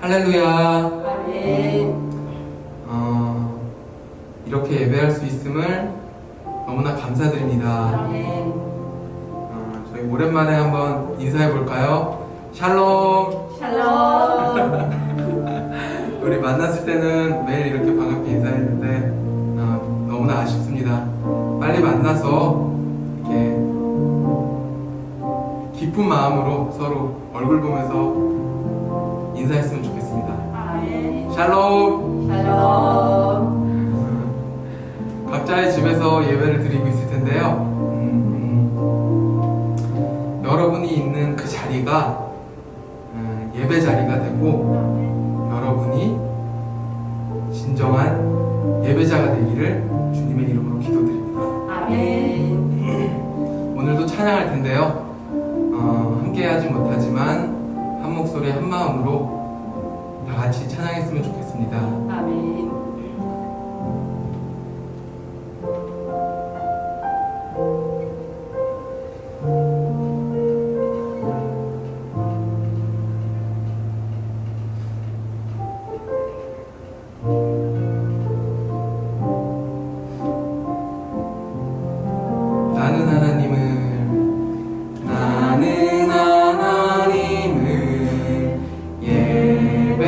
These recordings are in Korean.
할렐루야. 아멘. 이렇게 예배할 수 있음을 너무나 감사드립니다. 아멘. 저희 오랜만에 한번 인사해 볼까요? 샬롬. 샬롬. 우리 만났을 때는 매일 이렇게 반갑게 인사했는데 너무나 아쉽습니다. 빨리 만나서 이렇게 기쁜 마음으로 서로 얼굴 보면서 인사했으면 좋겠습니다. 아멘. 샬롬. 샬롬. 각자의 집에서 예배를 드리고 있을 텐데요. 여러분이 있는 그 자리가 예배 자리가 되고 여러분이 진정한 예배자가 되기를 주님의 이름으로 기도드립니다. 아멘. 오늘도 찬양할 텐데요. 함께 하지 못하지만 한 목소리 한 마음으로 다 같이 찬양했으면 좋겠습니다. 아멘. 나는 하나님을 예배하는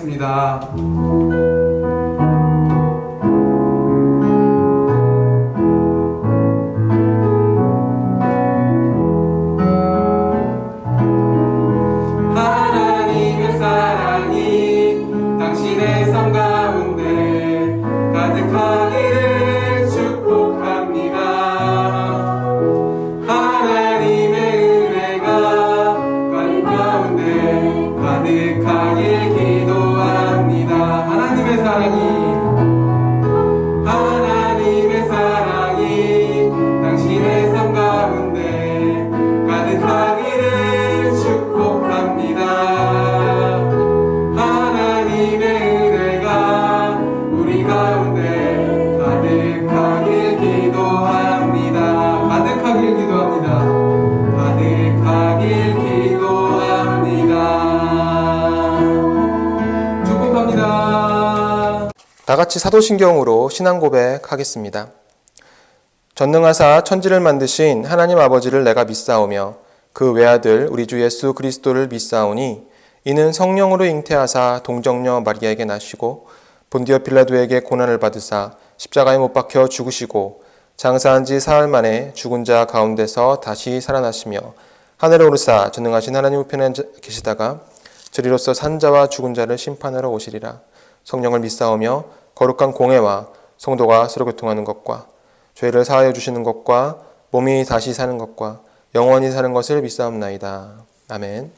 찬양하겠습니다. 하나님의 사랑이 당신의 삶 가운데 가득하기를 축복합니다. 하나님의 은혜가 가득 가운데 가득하길 기도합니다. 하나님의 사랑이 당신의 삶 가운데 가득하기를 축복합니다. 하나님의 은혜가 우리 가운데 가득하길 기도합니다. 가득하길 기도합니다. 가득하길 기도합니다. 축복합니다. 다 같이 사도신경으로 신앙 고백하겠습니다. 전능하사 천지를 만드신 하나님 아버지를 내가 믿사오며 그 외아들 우리 주 예수 그리스도를 믿사오니 이는 성령으로 잉태하사 동정녀 마리아에게 나시고 본디오 빌라도에게 고난을 받으사 십자가에 못 박혀 죽으시고 장사한 지 사흘 만에 죽은 자 가운데서 다시 살아나시며 하늘에 오르사 전능하신 하나님 우편에 계시다가 저리로서 산자와 죽은 자를 심판하러 오시리라. 성령을 믿사오며 거룩한 공회와 성도가 서로 교통하는 것과 죄를 사하여 주시는 것과 몸이 다시 사는 것과 영원히 사는 것을 믿사옵나이다. 아멘.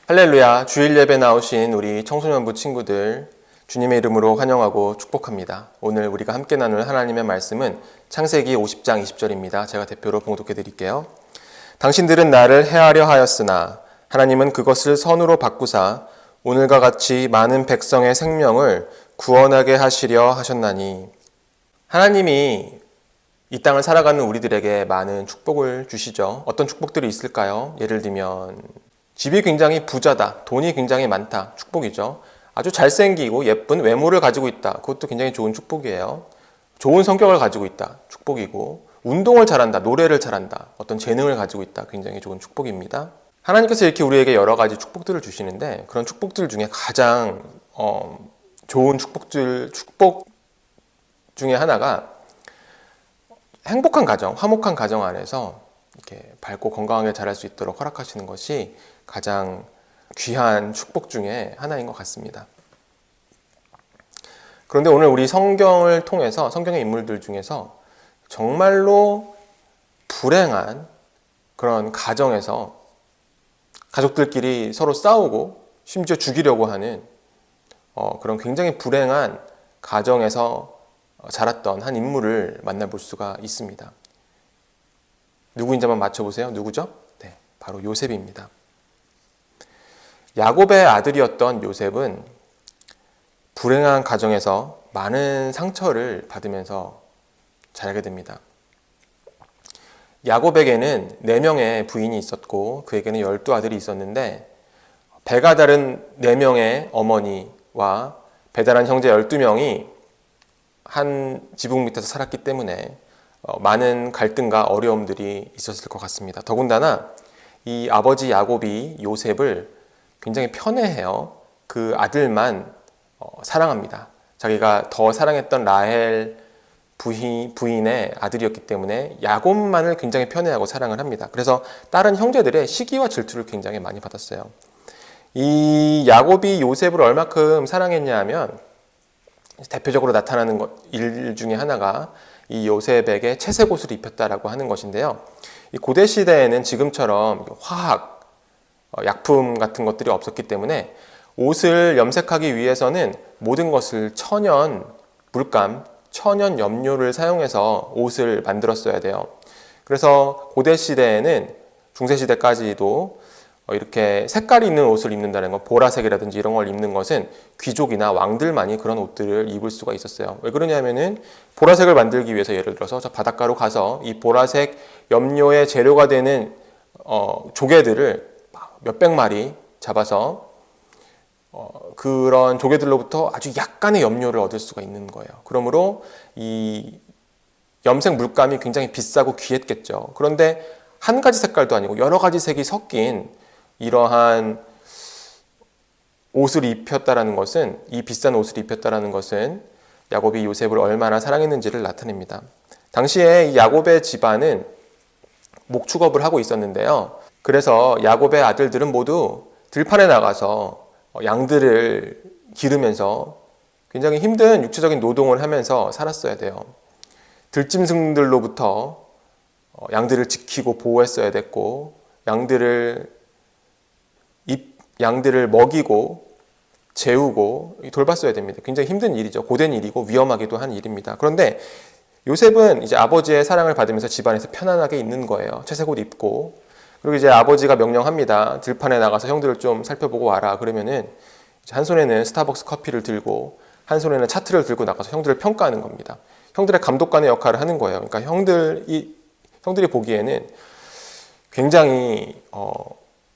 할렐루야. 주일 예배 나오신 우리 청소년부 친구들 주님의 이름으로 환영하고 축복합니다. 오늘 우리가 함께 나눌 하나님의 말씀은 창세기 50장 20절입니다. 제가 대표로 봉독해 드릴게요. 당신들은 나를 해하려 하였으나 하나님은 그것을 선으로 바꾸사 오늘과 같이 많은 백성의 생명을 구원하게 하시려 하셨나니. 하나님이 이 땅을 살아가는 우리들에게 많은 축복을 주시죠. 어떤 축복들이 있을까요? 예를 들면 집이 굉장히 부자다, 돈이 굉장히 많다, 축복이죠. 아주 잘생기고 예쁜 외모를 가지고 있다, 그것도 굉장히 좋은 축복이에요. 좋은 성격을 가지고 있다, 축복이고, 운동을 잘한다, 노래를 잘한다, 어떤 재능을 가지고 있다, 굉장히 좋은 축복입니다. 하나님께서 이렇게 우리에게 여러 가지 축복들을 주시는데 그런 축복들 중에 가장 좋은 축복 중에 하나가 행복한 가정, 화목한 가정 안에서 이렇게 밝고 건강하게 자랄 수 있도록 허락하시는 것이 가장 귀한 축복 중에 하나인 것 같습니다. 그런데 오늘 우리 성경을 통해서 성경의 인물들 중에서 정말로 불행한 그런 가정에서 가족들끼리 서로 싸우고 심지어 죽이려고 하는 그런 굉장히 불행한 가정에서 자랐던 한 인물을 만나볼 수가 있습니다. 누구인지 한번 맞춰보세요. 누구죠? 네, 바로 요셉입니다. 야곱의 아들이었던 요셉은 불행한 가정에서 많은 상처를 받으면서 자라게 됩니다. 야곱에게는 4명의 부인이 있었고 그에게는 12아들이 있었는데 배가 다른 4명의 어머니와 배다른 형제 12명이 한 지붕 밑에서 살았기 때문에 많은 갈등과 어려움들이 있었을 것 같습니다. 더군다나 이 아버지 야곱이 요셉을 굉장히 편애해요. 그 아들만 사랑합니다. 자기가 더 사랑했던 라헬 부인의 아들이었기 때문에 야곱만을 굉장히 편애하고 사랑을 합니다. 그래서 다른 형제들의 시기와 질투를 굉장히 많이 받았어요. 이 야곱이 요셉을 얼마큼 사랑했냐 하면 대표적으로 나타나는 일 중에 하나가 이 요셉에게 채색 옷을 입혔다라고 하는 것인데요. 이 고대 시대에는 지금처럼 화학, 약품 같은 것들이 없었기 때문에 옷을 염색하기 위해서는 모든 것을 천연 물감, 천연 염료를 사용해서 옷을 만들었어야 돼요. 그래서 고대 시대에는 중세 시대까지도 이렇게 색깔이 있는 옷을 입는다는 것, 보라색이라든지 이런 걸 입는 것은 귀족이나 왕들만이 그런 옷들을 입을 수가 있었어요. 왜 그러냐면은 보라색을 만들기 위해서 예를 들어서 저 바닷가로 가서 이 보라색 염료의 재료가 되는 조개들을 몇백 마리 잡아서 그런 조개들로부터 아주 약간의 염료를 얻을 수가 있는 거예요. 그러므로 이 염색 물감이 굉장히 비싸고 귀했겠죠. 그런데 한 가지 색깔도 아니고 여러 가지 색이 섞인 이러한 옷을 입혔다라는 것은, 이 비싼 옷을 입혔다라는 것은 야곱이 요셉을 얼마나 사랑했는지를 나타냅니다. 당시에 이 야곱의 집안은 목축업을 하고 있었는데요. 그래서 야곱의 아들들은 모두 들판에 나가서 양들을 기르면서 굉장히 힘든 육체적인 노동을 하면서 살았어야 돼요. 들짐승들로부터 양들을 지키고 보호했어야 됐고, 양들을 먹이고 재우고 돌봤어야 됩니다. 굉장히 힘든 일이죠. 고된 일이고 위험하기도 한 일입니다. 그런데 요셉은 이제 아버지의 사랑을 받으면서 집안에서 편안하게 있는 거예요. 채색옷 입고. 그리고 이제 아버지가 명령합니다. 들판에 나가서 형들을 좀 살펴보고 와라. 그러면은 한 손에는 스타벅스 커피를 들고 한 손에는 차트를 들고 나가서 형들을 평가하는 겁니다. 형들의 감독관의 역할을 하는 거예요. 그러니까 형들이 보기에는 굉장히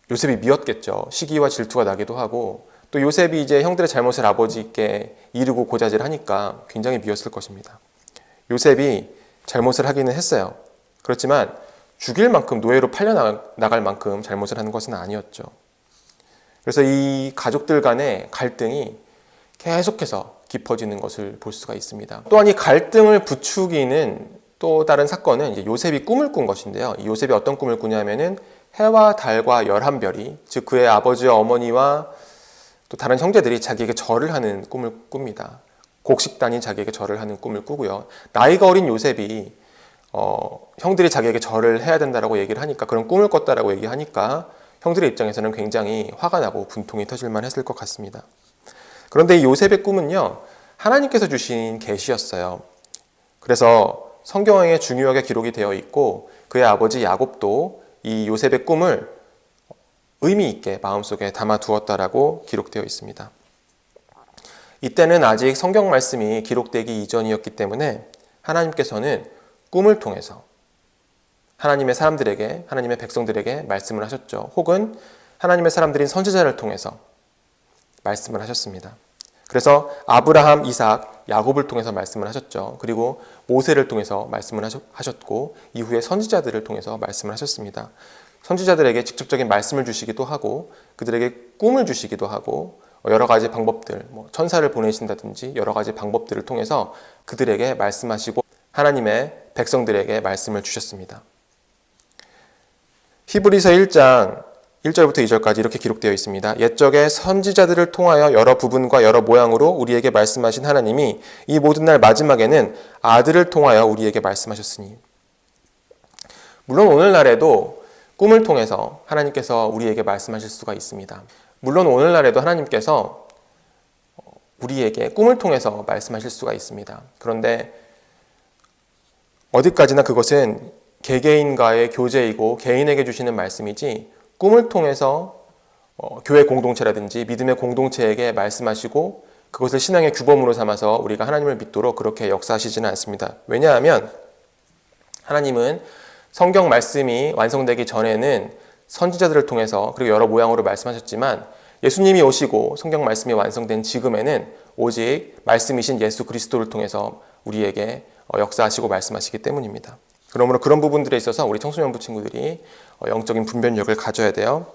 요셉이 미웠겠죠. 시기와 질투가 나기도 하고, 또 요셉이 이제 형들의 잘못을 아버지께 이르고 고자질하니까 굉장히 미웠을 것입니다. 요셉이 잘못을 하기는 했어요. 그렇지만 죽일 만큼, 노예로 팔려나갈 만큼 잘못을 하는 것은 아니었죠. 그래서 이 가족들 간의 갈등이 계속해서 깊어지는 것을 볼 수가 있습니다. 또한 이 갈등을 부추기는 또 다른 사건은 이제 요셉이 꿈을 꾼 것인데요. 이 요셉이 어떤 꿈을 꾸냐면은 해와 달과 11별이, 즉 그의 아버지와 어머니와 또 다른 형제들이 자기에게 절을 하는 꿈을 꿉니다. 곡식단이 자기에게 절을 하는 꿈을 꾸고요. 나이가 어린 요셉이 형들이 자기에게 절을 해야 된다라고 얘기를 하니까, 그런 꿈을 꿨다라고 얘기하니까 형들의 입장에서는 굉장히 화가 나고 분통이 터질만 했을 것 같습니다. 그런데 이 요셉의 꿈은요, 하나님께서 주신 계시였어요. 그래서 성경에 중요하게 기록이 되어 있고, 그의 아버지 야곱도 이 요셉의 꿈을 의미 있게 마음속에 담아두었다라고 기록되어 있습니다. 이때는 아직 성경 말씀이 기록되기 이전이었기 때문에 하나님께서는 꿈을 통해서 하나님의 사람들에게, 하나님의 백성들에게 말씀을 하셨죠. 혹은 하나님의 사람들인 선지자를 통해서 말씀을 하셨습니다. 그래서 아브라함, 이삭, 야곱을 통해서 말씀을 하셨죠. 그리고 모세를 통해서 말씀을 하셨고, 이후에 선지자들을 통해서 말씀을 하셨습니다. 선지자들에게 직접적인 말씀을 주시기도 하고, 그들에게 꿈을 주시기도 하고, 여러 가지 방법들, 천사를 보내신다든지 여러 가지 방법들을 통해서 그들에게 말씀하시고 하나님의 백성들에게 말씀을 주셨습니다. 히브리서 1장 1절부터 2절까지 이렇게 기록되어 있습니다. 옛적에 선지자들을 통하여 여러 부분과 여러 모양으로 우리에게 말씀하신 하나님이 이 모든 날 마지막에는 아들을 통하여 우리에게 말씀하셨으니. 물론 오늘날에도 꿈을 통해서 하나님께서 우리에게 말씀하실 수가 있습니다. 물론 오늘날에도 하나님께서 우리에게 꿈을 통해서 말씀하실 수가 있습니다. 그런데 어디까지나 그것은 개개인과의 교제이고 개인에게 주시는 말씀이지, 꿈을 통해서 교회 공동체라든지 믿음의 공동체에게 말씀하시고 그것을 신앙의 규범으로 삼아서 우리가 하나님을 믿도록 그렇게 역사하시지는 않습니다. 왜냐하면 하나님은 성경 말씀이 완성되기 전에는 선지자들을 통해서 그리고 여러 모양으로 말씀하셨지만, 예수님이 오시고 성경 말씀이 완성된 지금에는 오직 말씀이신 예수 그리스도를 통해서 우리에게 역사하시고 말씀하시기 때문입니다. 그러므로 그런 부분들에 있어서 우리 청소년부 친구들이 영적인 분별력을 가져야 돼요.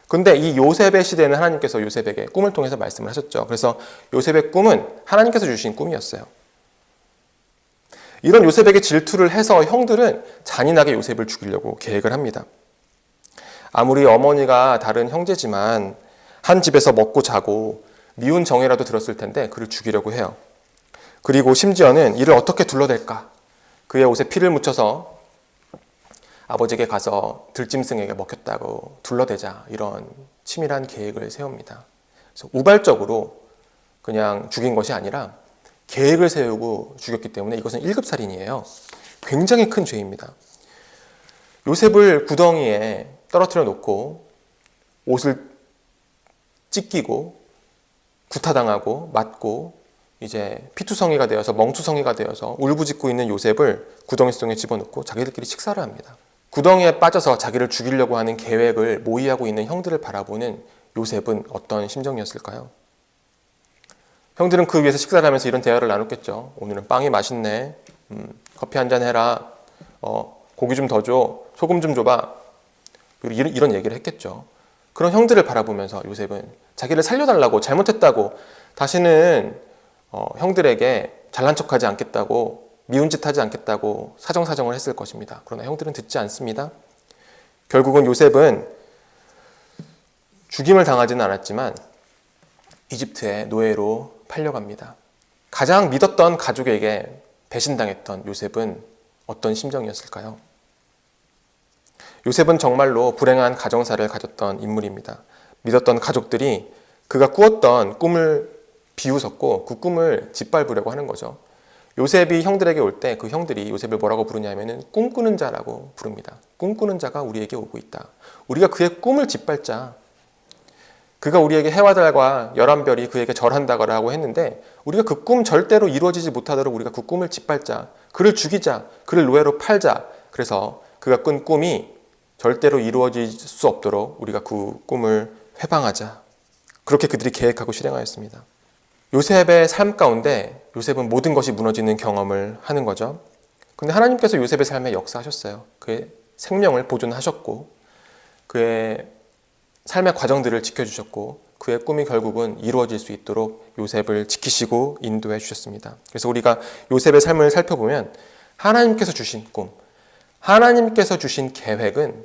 근데 이 요셉의 시대에는 하나님께서 요셉에게 꿈을 통해서 말씀을 하셨죠. 그래서 요셉의 꿈은 하나님께서 주신 꿈이었어요. 이런 요셉에게 질투를 해서 형들은 잔인하게 요셉을 죽이려고 계획을 합니다. 아무리 어머니가 다른 형제지만 한 집에서 먹고 자고 미운 정이라도 들었을 텐데 그를 죽이려고 해요. 그리고 심지어는 이를 어떻게 둘러댈까? 그의 옷에 피를 묻혀서 아버지에게 가서 들짐승에게 먹혔다고 둘러대자, 이런 치밀한 계획을 세웁니다. 그래서 우발적으로 그냥 죽인 것이 아니라 계획을 세우고 죽였기 때문에 이것은 1급 살인이에요. 굉장히 큰 죄입니다. 요셉을 구덩이에 떨어뜨려 놓고 옷을 찢기고 구타당하고 맞고 이제 피투성이가 되어서 멍투성이가 되어서 울부짖고 있는 요셉을 구덩이 속에 집어넣고 자기들끼리 식사를 합니다. 구덩이에 빠져서 자기를 죽이려고 하는 계획을 모의하고 있는 형들을 바라보는 요셉은 어떤 심정이었을까요? 형들은 그 위에서 식사를 하면서 이런 대화를 나눴겠죠. 오늘은 빵이 맛있네. 커피 한잔 해라. 고기 좀 더 줘. 소금 좀 줘봐. 이런 얘기를 했겠죠. 그런 형들을 바라보면서 요셉은 자기를 살려달라고, 잘못했다고, 다시는 형들에게 잘난 척하지 않겠다고, 미운 짓 하지 않겠다고 사정사정을 했을 것입니다. 그러나 형들은 듣지 않습니다. 결국은 요셉은 죽임을 당하지는 않았지만 이집트의 노예로 팔려갑니다. 가장 믿었던 가족에게 배신당했던 요셉은 어떤 심정이었을까요? 요셉은 정말로 불행한 가정사를 가졌던 인물입니다. 믿었던 가족들이 그가 꾸었던 꿈을 비웃었고 그 꿈을 짓밟으려고 하는 거죠. 요셉이 형들에게 올 때 그 형들이 요셉을 뭐라고 부르냐면은 꿈꾸는 자라고 부릅니다. 꿈꾸는 자가 우리에게 오고 있다. 우리가 그의 꿈을 짓밟자. 그가 우리에게 해와 달과 11별이 그에게 절한다고 했는데 우리가 그 꿈 절대로 이루어지지 못하도록 우리가 그 꿈을 짓밟자. 그를 죽이자. 그를 노예로 팔자. 그래서 그가 꾼 꿈이 절대로 이루어질 수 없도록 우리가 그 꿈을 회방하자. 그렇게 그들이 계획하고 실행하였습니다. 요셉의 삶 가운데 요셉은 모든 것이 무너지는 경험을 하는 거죠. 그런데 하나님께서 요셉의 삶에 역사하셨어요. 그의 생명을 보존하셨고 그의 삶의 과정들을 지켜주셨고 그의 꿈이 결국은 이루어질 수 있도록 요셉을 지키시고 인도해 주셨습니다. 그래서 우리가 요셉의 삶을 살펴보면 하나님께서 주신 꿈, 하나님께서 주신 계획은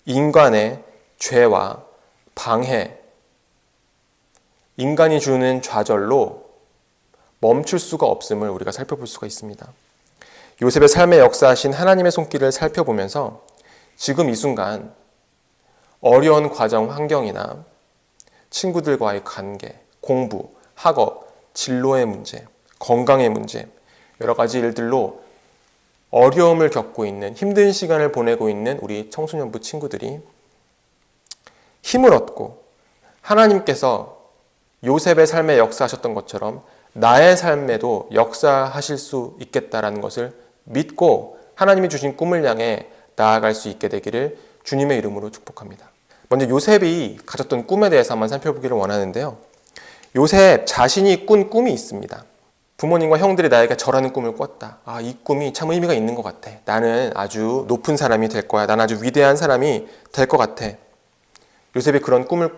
인간의 죄와 방해, 인간이 주는 좌절로 멈출 수가 없음을 우리가 살펴볼 수가 있습니다. 요셉의 삶에 역사하신 하나님의 손길을 살펴보면서 지금 이 순간 어려운 과정 환경이나 친구들과의 관계, 공부, 학업, 진로의 문제, 건강의 문제, 여러 가지 일들로 어려움을 겪고 있는, 힘든 시간을 보내고 있는 우리 청소년부 친구들이 힘을 얻고 하나님께서 요셉의 삶에 역사하셨던 것처럼 나의 삶에도 역사하실 수 있겠다라는 것을 믿고 하나님이 주신 꿈을 향해 나아갈 수 있게 되기를 주님의 이름으로 축복합니다. 먼저 요셉이 가졌던 꿈에 대해서 한번 살펴보기를 원하는데요. 요셉 자신이 꾼 꿈이 있습니다. 부모님과 형들이 나에게 절하는 꿈을 꿨다. 이 꿈이 참 의미가 있는 것 같아. 나는 아주 높은 사람이 될 거야. 나는 아주 위대한 사람이 될 것 같아. 요셉이 그런 꿈을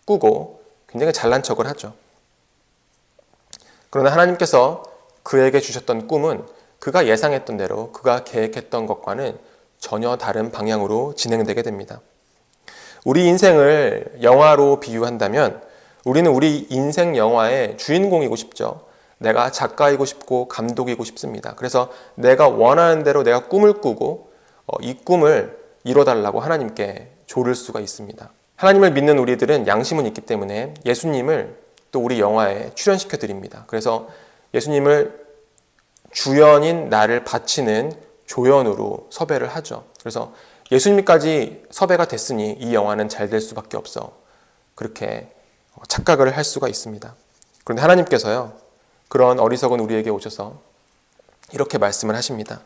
꾸고 굉장히 잘난 척을 하죠. 그러나 하나님께서 그에게 주셨던 꿈은 그가 예상했던 대로 그가 계획했던 것과는 전혀 다른 방향으로 진행되게 됩니다. 우리 인생을 영화로 비유한다면 우리는 우리 인생 영화의 주인공이고 싶죠. 내가 작가이고 싶고 감독이고 싶습니다. 그래서 내가 원하는 대로 내가 꿈을 꾸고 이 꿈을 이뤄달라고 하나님께 조를 수가 있습니다. 하나님을 믿는 우리들은 양심은 있기 때문에 예수님을 또 우리 영화에 출연시켜 드립니다. 그래서 예수님을 주연인 나를 바치는 조연으로 섭외를 하죠. 그래서 예수님까지 섭외가 됐으니 이 영화는 잘 될 수밖에 없어. 그렇게 착각을 할 수가 있습니다. 그런데 하나님께서요, 그런 어리석은 우리에게 오셔서 이렇게 말씀을 하십니다.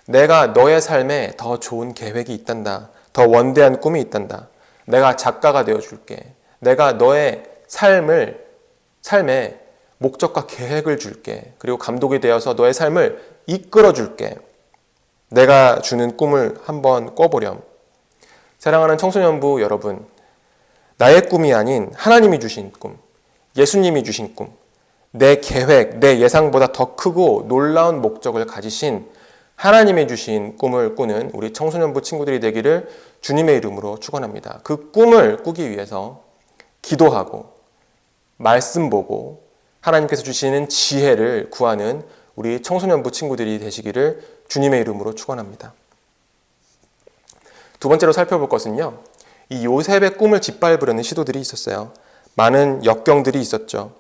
내가 너의 삶에 더 좋은 계획이 있단다. 더 원대한 꿈이 있단다. 내가 작가가 되어줄게. 내가 너의 삶에 목적과 계획을 줄게. 그리고 감독이 되어서 너의 삶을 이끌어줄게. 내가 주는 꿈을 한번 꿔보렴. 사랑하는 청소년부 여러분, 나의 꿈이 아닌 하나님이 주신 꿈, 예수님이 주신 꿈, 내 계획, 내 예상보다 더 크고 놀라운 목적을 가지신 하나님이 주신 꿈을 꾸는 우리 청소년부 친구들이 되기를 주님의 이름으로 축원합니다. 그 꿈을 꾸기 위해서 기도하고 말씀 보고 하나님께서 주시는 지혜를 구하는 우리 청소년부 친구들이 되시기를 주님의 이름으로 축원합니다. 두 번째로 살펴볼 것은요. 이 요셉의 꿈을 짓밟으려는 시도들이 있었어요. 많은 역경들이 있었죠.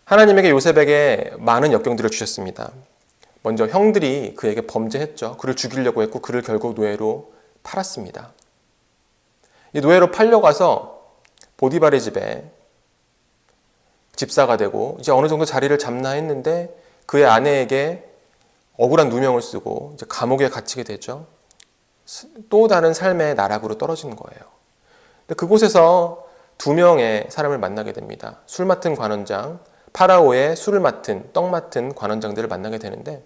하나님에게 요셉에게 많은 역경들을 주셨습니다. 먼저 형들이 그에게 범죄했죠. 그를 죽이려고 했고 그를 결국 노예로 팔았습니다. 이 노예로 팔려가서 보디발의 집에 집사가 되고 이제 어느 정도 자리를 잡나 했는데 그의 아내에게 억울한 누명을 쓰고 이제 감옥에 갇히게 되죠. 또 다른 삶의 나락으로 떨어지는 거예요. 근데 그곳에서 두 명의 사람을 만나게 됩니다. 술 맡은 관원장, 파라오의 술을 맡은, 떡 맡은 관원장들을 만나게 되는데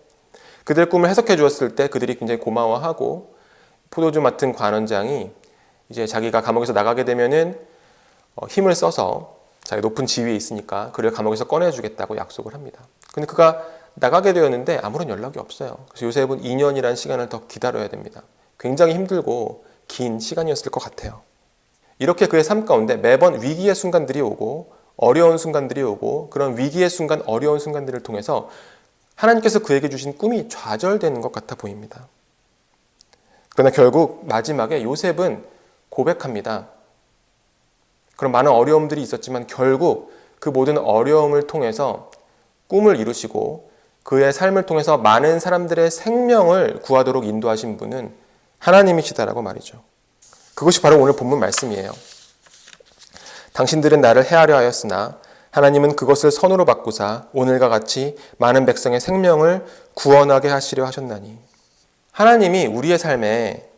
그들의 꿈을 해석해 주었을 때 그들이 굉장히 고마워하고 포도주 맡은 관원장이 이제 자기가 감옥에서 나가게 되면은 힘을 써서 자기 높은 지위에 있으니까 그를 감옥에서 꺼내주겠다고 약속을 합니다. 근데 그가 나가게 되었는데 아무런 연락이 없어요. 그래서 요셉은 2년이라는 시간을 더 기다려야 됩니다. 굉장히 힘들고 긴 시간이었을 것 같아요. 이렇게 그의 삶 가운데 매번 위기의 순간들이 오고 어려운 순간들이 오고 그런 위기의 순간, 어려운 순간들을 통해서 하나님께서 그에게 주신 꿈이 좌절되는 것 같아 보입니다. 그러나 결국 마지막에 요셉은 고백합니다. 그런 많은 어려움들이 있었지만 결국 그 모든 어려움을 통해서 꿈을 이루시고 그의 삶을 통해서 많은 사람들의 생명을 구하도록 인도하신 분은 하나님이시다라고 말이죠. 그것이 바로 오늘 본문 말씀이에요. 당신들은 나를 해하려 하였으나 하나님은 그것을 선으로 바꾸사 오늘과 같이 많은 백성의 생명을 구원하게 하시려 하셨나니. 하나님이 우리의 삶에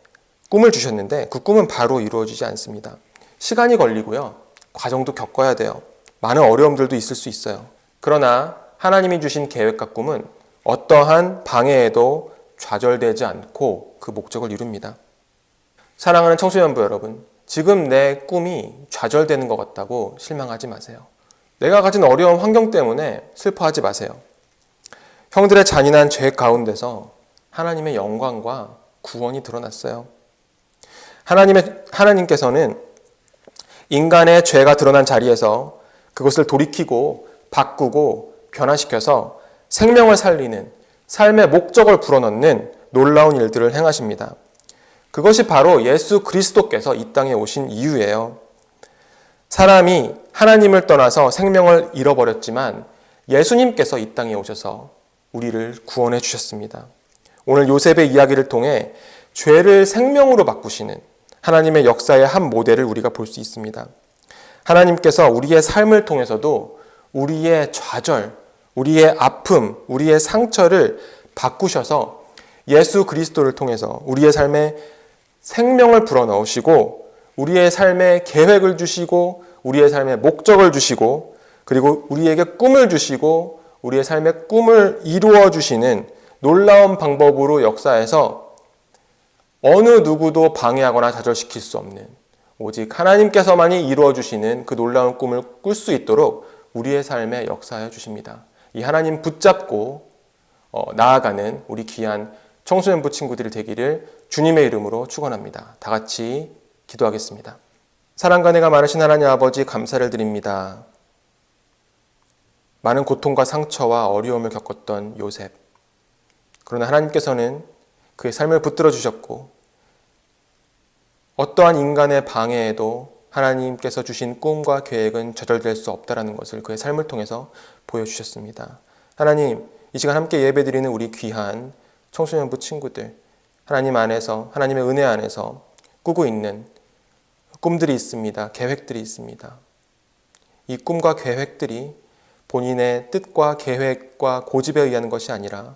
꿈을 주셨는데 그 꿈은 바로 이루어지지 않습니다. 시간이 걸리고요. 과정도 겪어야 돼요. 많은 어려움들도 있을 수 있어요. 그러나 하나님이 주신 계획과 꿈은 어떠한 방해에도 좌절되지 않고 그 목적을 이룹니다. 사랑하는 청소년부 여러분, 지금 내 꿈이 좌절되는 것 같다고 실망하지 마세요. 내가 가진 어려운 환경 때문에 슬퍼하지 마세요. 형들의 잔인한 죄 가운데서 하나님의 영광과 구원이 드러났어요. 하나님께서는 인간의 죄가 드러난 자리에서 그것을 돌이키고 바꾸고 변화시켜서 생명을 살리는 삶의 목적을 불어넣는 놀라운 일들을 행하십니다. 그것이 바로 예수 그리스도께서 이 땅에 오신 이유예요. 사람이 하나님을 떠나서 생명을 잃어버렸지만 예수님께서 이 땅에 오셔서 우리를 구원해 주셨습니다. 오늘 요셉의 이야기를 통해 죄를 생명으로 바꾸시는 하나님의 역사의 한 모델을 우리가 볼 수 있습니다. 하나님께서 우리의 삶을 통해서도 우리의 좌절, 우리의 아픔, 우리의 상처를 바꾸셔서 예수 그리스도를 통해서 우리의 삶에 생명을 불어넣으시고 우리의 삶에 계획을 주시고 우리의 삶에 목적을 주시고 그리고 우리에게 꿈을 주시고 우리의 삶의 꿈을 이루어 주시는 놀라운 방법으로 역사해서 어느 누구도 방해하거나 좌절시킬 수 없는 오직 하나님께서만이 이루어 주시는 그 놀라운 꿈을 꿀 수 있도록 우리의 삶에 역사해 주십니다. 이 하나님 붙잡고 나아가는 우리 귀한 청소년부 친구들이 되기를 주님의 이름으로 축원합니다. 다 같이 기도하겠습니다. 사랑과 은혜가 많으신 하나님 아버지 감사를 드립니다. 많은 고통과 상처와 어려움을 겪었던 요셉. 그러나 하나님께서는 그의 삶을 붙들어 주셨고 어떠한 인간의 방해에도 하나님께서 주신 꿈과 계획은 좌절될 수 없다는 것을 그의 삶을 통해서 보여주셨습니다. 하나님, 이 시간 함께 예배드리는 우리 귀한 청소년부 친구들, 하나님 안에서, 하나님의 은혜 안에서 꾸고 있는 꿈들이 있습니다. 계획들이 있습니다. 이 꿈과 계획들이 본인의 뜻과 계획과 고집에 의한 것이 아니라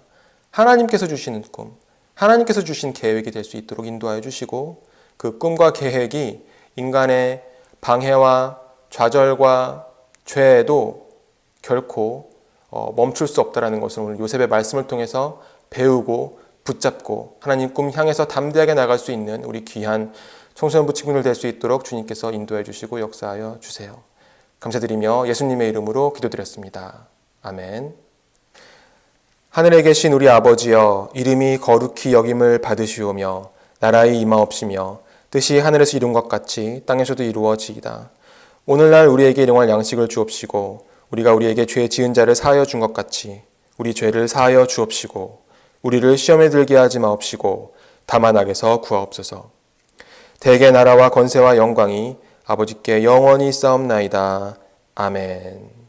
하나님께서 주시는 꿈, 하나님께서 주신 계획이 될 수 있도록 인도하여 주시고 그 꿈과 계획이 인간의 방해와 좌절과 죄에도 결코 멈출 수 없다는 것을 오늘 요셉의 말씀을 통해서 배우고 붙잡고 하나님 꿈 향해서 담대하게 나갈 수 있는 우리 귀한 청소년부 친구들 될 수 있도록 주님께서 인도해 주시고 역사하여 주세요. 감사드리며 예수님의 이름으로 기도드렸습니다. 아멘. 하늘에 계신 우리 아버지여, 이름이 거룩히 여김을 받으시오며 나라의 임하옵시며 뜻이 하늘에서 이룬 것 같이 땅에서도 이루어지이다. 오늘날 우리에게 일용할 양식을 주옵시고 우리가 우리에게 죄 지은 자를 사하여 준 것 같이 우리 죄를 사하여 주옵시고 우리를 시험에 들게 하지 마옵시고 다만 악에서 구하옵소서. 대개 나라와 권세와 영광이 아버지께 영원히 있사옵나이다. 아멘.